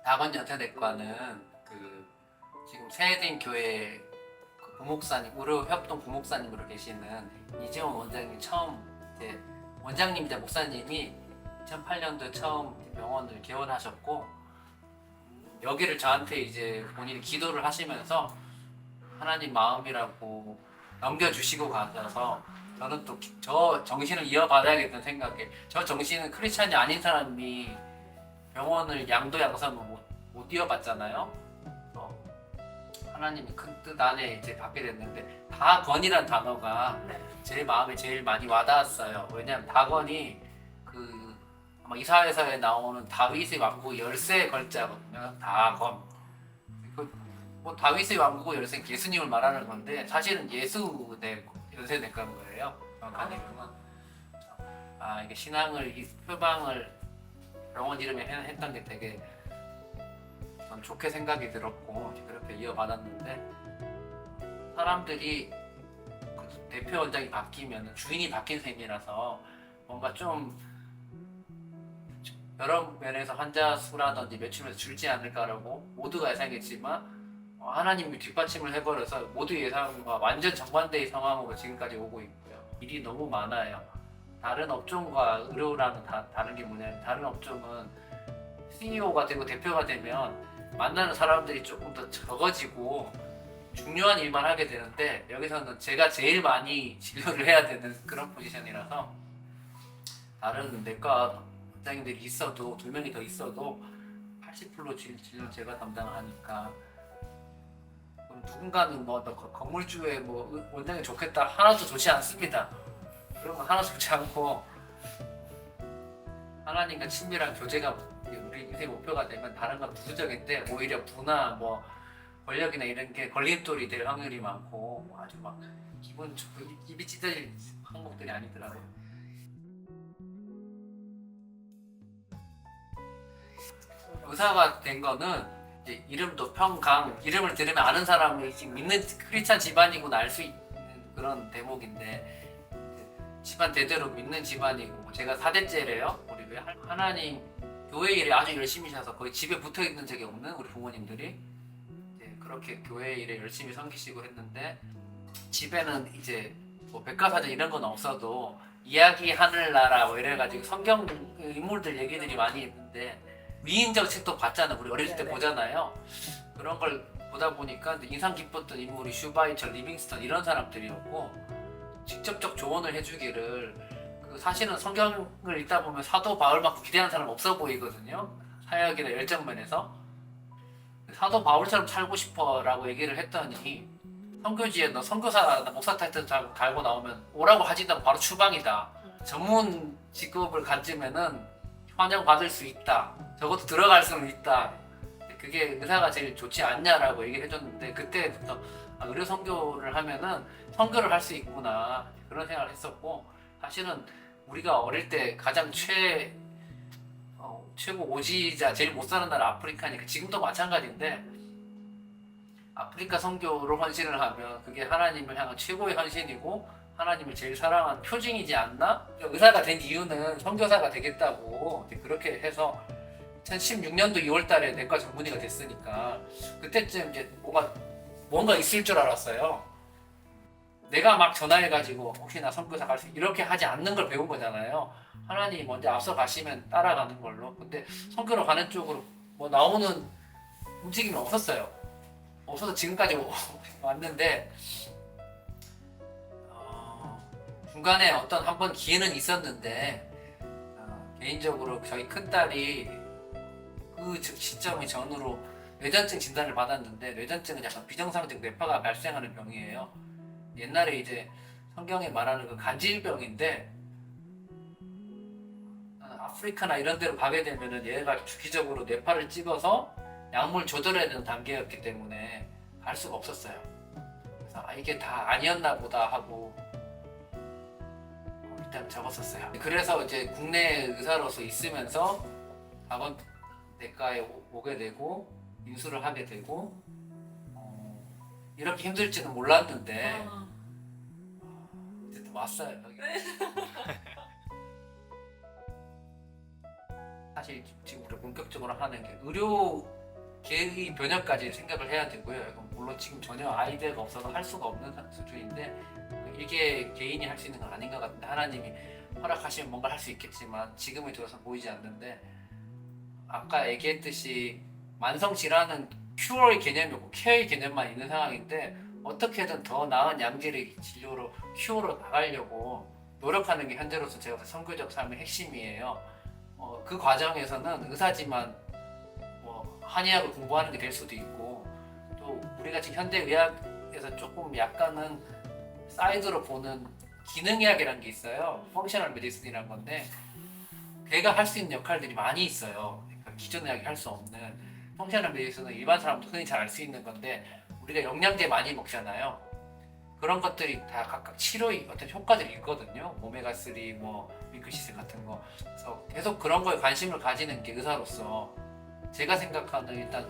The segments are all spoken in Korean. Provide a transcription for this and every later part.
다건연세대과는 지금 세해진 교회 부목사님, 의료협동 부목사님으로 계시는 이재원 원장님 처음 이제 원장님이자 목사님이 2008년도에 처음 병원을 개원하셨고 여기를 저한테 이제 본인이 기도를 하시면서 하나님 마음이라고 넘겨주시고 가셔서 저는 또 저 정신을 이어받아야겠다는 생각에 저 정신은 크리스찬이 아닌 사람이 병원을 양도양성을 못 이어받잖아요. 하나님이 큰 뜻 안에 이제 받게 됐는데 다건이란 단어가 제 마음에 제일 많이 와닿았어요. 왜냐하면 다건이 아마 이사야서에 나오는 다윗의 왕국 열쇠의 걸자거든요. 다건. 뭐 다윗의 왕국 열쇠는 예수님을 말하는 건데 사실은 예수의 열쇠니까 거예요. 정확한 내용은 이게 신앙을 이 표방을 병원 이름에 했던 게 되게 전 좋게 생각이 들었고 그렇게 이어받았는데 사람들이 그 대표 원장이 바뀌면 주인이 바뀐 셈이라서 뭔가 좀 여러 면에서 환자 수라든지 매출에서 줄지 않을까라고 모두가 예상했지만 하나님이 뒷받침을 해버려서 모두 예상과 완전 정반대의 상황으로 지금까지 오고 있고요. 일이 너무 많아요. 다른 업종과 의료라는 다른 게 뭐냐면 다른 업종은 CEO가 되고 대표가 되면 만나는 사람들이 조금 더 적어지고 중요한 일만 하게 되는데 여기서는 제가 제일 많이 진료를 해야 되는 그런 포지션이라서 다른 내과 원장님들이 있어도 2명이 더 있어도 80% 진료 제가 담당하니까 누군가는 뭐 건물주에 뭐 원장이 좋겠다 하나도 좋지 않습니다. 그런 거 하나도 좋지 않고 하나님과 친밀한 교제가 우리 인생 목표가 되면 다른 건 부수적인데 오히려 부나 뭐 권력이나 이런 게 걸림돌이 될 확률이 많고 아주 막 기분 좋고 입이 찢어질 항목들이 아니더라고요. 의사가 된 거는 이제 이름도 평강, 이름을 들으면 아는 사람이 믿는 크리스찬 집안이구나 알 수 있는 그런 대목인데 집안 대대로 믿는 집안이고 제가 4대째래요. 우리 왜 하나님 교회 일에 아주 열심히 하셔서 거의 집에 붙어 있는 적이 없는 우리 부모님들이 그렇게 교회 일에 열심히 섬기시고 했는데 집에는 이제 뭐 백과사전 이런 건 없어도 이야기 하늘나라 뭐 이래가지고 성경 인물들 얘기들이 많이 있는데 위인적 책도 봤잖아. 우리 어릴 때 보잖아요. 그런 걸 보다 보니까 인상 깊었던 인물이 슈바이처, 리빙스턴 이런 사람들이었고 직접적 조언을 해주기를 사실은 성경을 읽다 보면 사도 바울만큼 기대하는 사람 없어 보이거든요. 사역이나 열정 면에서 사도 바울처럼 살고 싶어라고 얘기를 했더니 선교지에 너 선교사나 목사 타이틀 달고 나오면 오라고 하지도 않고 바로 추방이다. 전문 직업을 가지면은 환영받을 수 있다. 적어도 들어갈 수는 있다. 그게 의사가 제일 좋지 않냐라고 얘기를 해줬는데 그때부터 의료 선교를 하면은 선교를 할 수 있구나 그런 생각을 했었고 사실은 우리가 어릴 때 가장 최고 오지자 제일 못 사는 나라 아프리카니까 지금도 마찬가지인데 아프리카 선교로 헌신을 하면 그게 하나님을 향한 최고의 헌신이고 하나님을 제일 사랑하는 표징이지 않나? 의사가 된 이유는 선교사가 되겠다고 그렇게 해서 2016년도 2월달에 내과 전문의가 됐으니까 그때쯤 이제 뭔가 있을 줄 알았어요. 내가 막 전화해가지고 혹시 나 선교사 갈 수 이렇게 하지 않는 걸 배운 거잖아요. 하나님이 먼저 앞서 가시면 따라가는 걸로. 근데 선교로 가는 쪽으로 뭐 나오는 움직임이 없었어요. 없어서 지금까지 왔는데 중간에 어떤 한 번 기회는 있었는데 개인적으로 저희 큰딸이 그 시점이 전후로 뇌전증 진단을 받았는데 뇌전증은 약간 비정상적 뇌파가 발생하는 병이에요. 옛날에 이제 성경에 말하는 그 간질병인데 아프리카나 이런 데로 가게 되면은 얘가 주기적으로 뇌파를 찍어서 약물 조절해야 되는 단계였기 때문에 갈 수가 없었어요. 그래서 이게 다 아니었나 보다 하고 일단 적었었어요. 그래서 이제 국내 의사로서 있으면서 학원 내과에 오게 되고 인수를 하게 되고 이렇게 힘들지는 몰랐는데 어쨌든 왔어요. 여기. 사실 지금 우리가 본격적으로 하는 게 의료 계의 변혁까지 생각을 해야 되고요. 이건 물론 지금 전혀 아이디어가 없어서 할 수가 없는 수준인데 이게 개인이 할 수 있는 건 아닌 것 같은데 하나님이 허락하시면 뭔가 할 수 있겠지만 지금에 들어서 보이지 않는데 아까 얘기했듯이 만성 질환은 큐어의 개념이 없고 케어의 개념만 있는 상황인데 어떻게든 더 나은 양질의 진료로 큐어로 나가려고 노력하는 게 현재로서 제가 볼 때 선교적 삶의 핵심이에요. 그 과정에서는 의사지만 뭐 한의학을 공부하는 게 될 수도 있고 또 우리가 지금 현대의학에서 조금 약간은 사이드로 보는 기능의학이라는 게 있어요. 펑셔널 메디슨이라는 건데 걔가 할 수 있는 역할들이 많이 있어요. 그러니까 기존 의학이 할 수 없는 펑셔널 메디슨은 일반 사람도 흔히 잘 알 수 있는 건데 우리가 영양제 많이 먹잖아요. 그런 것들이 다 각각 치료의 어떤 효과들이 있거든요. 오메가3, 뭐 밍크시슬 같은 거. 그래서 계속 그런 거에 관심을 가지는 게 의사로서 제가 생각하는 일단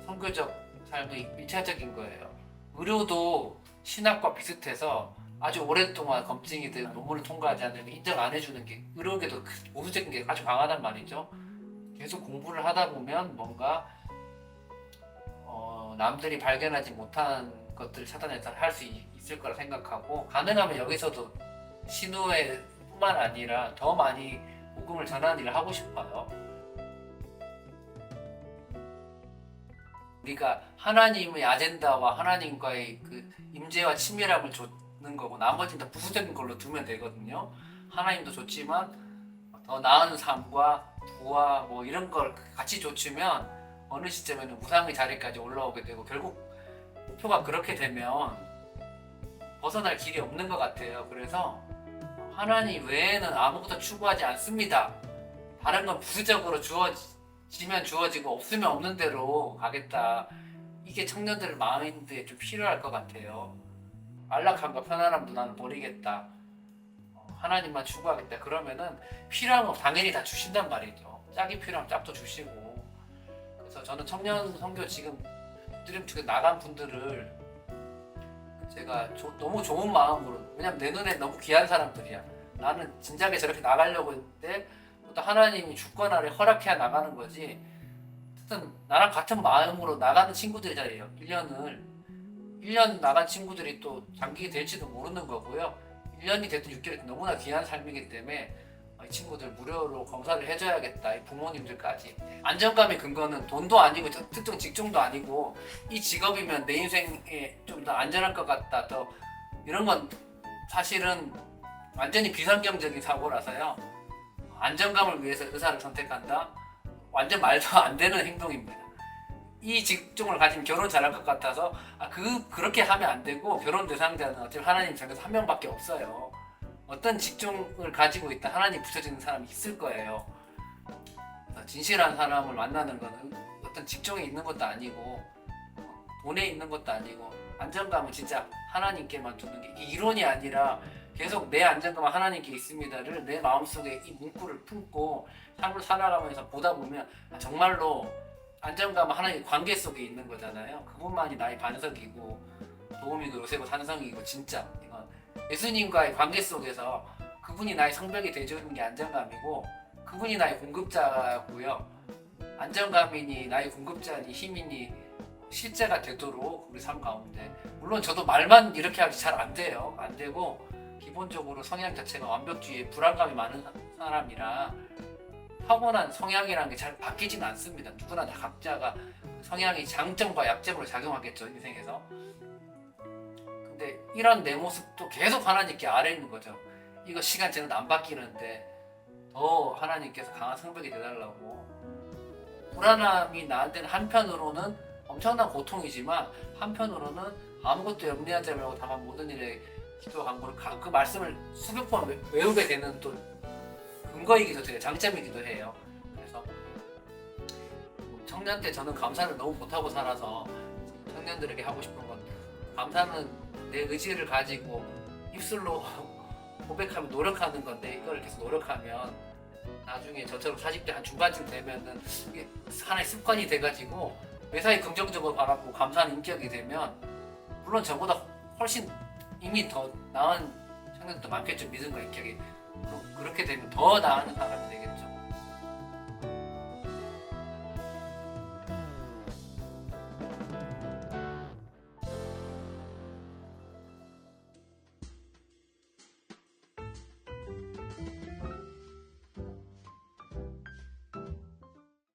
선교적 삶의 일차적인 거예요. 의료도 신학과 비슷해서 아주 오랫동안 검증이든 논문을 통과하지 않으면 인정 안 해주는 게 의료계도 보수적인 게 아주 강하단 말이죠. 계속 공부를 하다 보면 뭔가 남들이 발견하지 못한 것들을 찾아내서 할 수 있을 거라 생각하고 가능하면 여기서도 신우회 뿐만 아니라 더 많이 복음을 전하는 일을 하고 싶어요. 우리가 하나님의 아젠다와 하나님과의 그 임재와 친밀함을 줬는 거고 나머지는 다 부수적인 걸로 두면 되거든요. 하나님도 좋지만 더 나은 삶과 부와 뭐 이런 걸 같이 좇으면 어느 시점에는 무상의 자리까지 올라오게 되고 결국 목표가 그렇게 되면 벗어날 길이 없는 것 같아요. 그래서 하나님 외에는 아무것도 추구하지 않습니다. 다른 건 부수적으로 주어지면 주어지고 없으면 없는 대로 가겠다. 이게 청년들 마인드에 좀 필요할 것 같아요. 안락함과 편안함도 나는 버리겠다. 하나님만 추구하겠다. 그러면은 필요한 건 당연히 다 주신단 말이죠. 짝이 필요하면 짝도 주시고. 그래서 저는 청년 선교 지금 드림투게 나간 분들을 제가 너무 좋은 마음으로 왜냐면 내 눈에 너무 귀한 사람들이야. 나는 진작에 저렇게 나가려고 했는데 또 하나님이 주권아래 허락해야 나가는 거지. 어쨌든 나랑 같은 마음으로 나가는 친구들이잖아요. 1년 나간 친구들이 또 장기 될지도 모르는 거고요. 1년이 됐든 6개월이 됐든 너무나 귀한 삶이기 때문에 이 친구들 무료로 검사를 해줘야겠다. 이 부모님들까지. 안정감의 근거는 돈도 아니고 특정 직종도 아니고 이 직업이면 내 인생에 좀 더 안전할 것 같다. 더 이런 건 사실은 완전히 비상경적인 사고라서요. 안정감을 위해서 의사를 선택한다? 완전 말도 안 되는 행동입니다. 이 직종을 가지면 결혼 잘할 것 같아서 그렇게 하면 안 되고 결혼 대상자는 어차피 하나님 정해서 한 명밖에 없어요. 어떤 직종을 가지고 있다 하나님 붙여주는 사람이 있을 거예요. 진실한 사람을 만나는 것은 어떤 직종에 있는 것도 아니고 돈에 있는 것도 아니고 안정감은 진짜 하나님께만 두는 게 이론이 아니라 계속 내 안정감은 하나님께 있습니다를 내 마음속에 이 문구를 품고 삶을 살아가면서 보다 보면 정말로 안정감은 하나님의 관계 속에 있는 거잖아요. 그분만이 나의 반석이고 도움이고 요새고 산성이고 진짜 이건 예수님과의 관계 속에서 그분이 나의 성벽이 되어주는 게 안정감이고 그분이 나의 공급자고요. 안정감이니 나의 공급자니 힘이니 실제가 되도록 우리 삶 가운데 물론 저도 말만 이렇게 하기 잘 안 돼요. 안 되고 기본적으로 성향 자체가 완벽주의에 불안감이 많은 사람이라 타고난 성향이라는 게 잘 바뀌진 않습니다. 누구나 다 각자가 성향이 장점과 약점으로 작용하겠죠 인생에서. 근데 이런 내 모습도 계속 하나님께 아래 있는 거죠. 이거 시간 지나도 안 바뀌는데 더 하나님께서 강한 성벽이 되달라고. 불안함이 나한테는 한편으로는 엄청난 고통이지만 한편으로는 아무것도 염려하지 말고 다만 모든 일에 기도와 간구를 그 말씀을 수백 번 외우게 되는 또 근거이기도 해요. 장점이기도 해요. 그래서 청년 때 저는 감사를 너무 못하고 살아서 청년들에게 하고 싶은 건 감사는 내 의지를 가지고 입술로 고백하며 노력하는 건데 이걸 계속 노력하면 나중에 저처럼 40대 한 중반쯤 되면은 이게 하나의 습관이 돼가지고 매사에 긍정적으로 바라보고 감사하는 인격이 되면 물론 저보다 훨씬 이미 더 나은 청년들도 많겠죠. 믿음과 인격이 그렇게 되면 더 나은 사람이 되겠죠.